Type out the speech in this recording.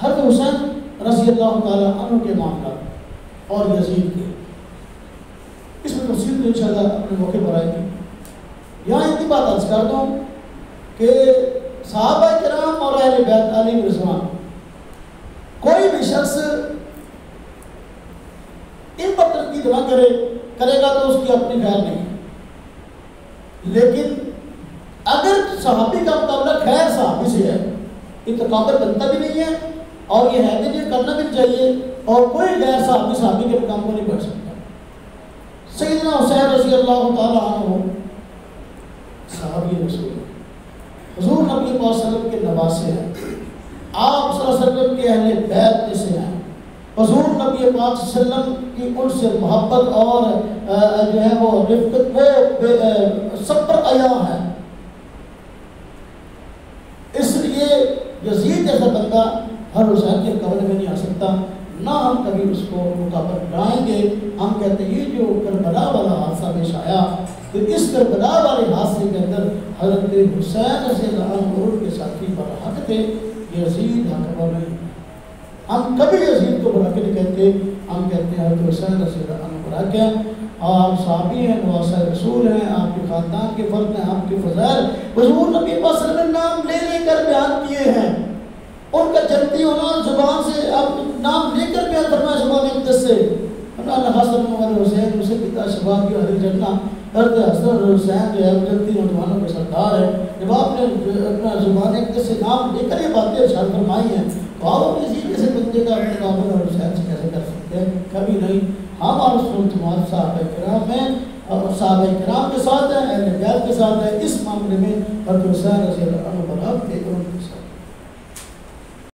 حضرت حسین رضی اللہ تعالیٰ عنہ کے معاملات اور یزید کے، اس میں تفصیل تو انشاءاللہ اپنے موقع پر آئے گی۔ یہاں اتنی بات عرض کر دوں کہ صحابہ کرام اور اہل بیت علیہ رضوان کوئی بھی شخص ان پر تنقید نہ کرے گا تو اس کی اپنی خیر نہیں، لیکن اگر صحابی کا مقابلہ خیر صحابی سے ہے، انتقابر بنتا بھی نہیں ہے اور یہ ہے کہ یہ کرنا بھی چاہیے، اور کوئی غیر صحابی کے مقام کو نہیں بڑھ سکتا۔ سیدنا حسین رضی اللہ تعالیٰ عنہ صحابی رسول حضور نبی پاک صلی اللہ علیہ وسلم کے نواسے ہیں، آپ صلی اللہ علیہ وسلم کے اہل بیت میں سے ہیں، حضور نبی پاک صلی اللہ علیہ وسلم کی ان سے محبت اور جو ہے وہ رفقت وہ سب پر عیاں ہے۔ اس لیے یزید جیسا بندہ ہر حسین کے قبر میں نہیں آ سکتا، نہ ہم کبھی اس کو مقابل بنائیں گے۔ ہم کہتے ہیں یہ جو کربلا والا حادثہ پیش آیا، تو اس کربلا والے حادثے کے اندر حضرت حسین رضی اللہ عنہ کے ساتھی پر حق تھے، یزید حق پر نہیں۔ ہم کبھی یزید کو برا کے نہیں کہتے، ہم کہتے ہیں حضرت حسین رضی اللہ عنہ برا کے، اور آپ صحابی ہیں، نواسہ رسول ہیں، آپ کے خاندان کے فرد ہیں، آپ کے فضائل حضور نبی پاک صلی اللہ علیہ وسلم نے نام لے کر بیان کیے ہیں۔ ان کا جنتی ہونا زبان سے آپ نام لے کر بیان فرمایا زبان اقدس سے، اللہ حسن محمد حسین اسے کتا شباب کی حضرت جنہ حضرت حسن حسین جو ہے جنتی نوجوانوں کے سردار ہے۔ جب آپ نے اپنا زبان اقدس سے نام لے کر یہ باتیں ارشاد فرمائی ہیں، تو آپ اسی کیسے بندے کا مقابلہ اور حسین سے کیسے کر سکتے ہیں؟ کبھی نہیں۔ ہم اور سنت صحابہ کرام ہیں، اور صحابہ کرام کے ساتھ ہیں، اہل بیت کے ساتھ ہیں، اس معاملے میں حضرت حسین رضی اللہ عنہ برابر کے ان کے ساتھ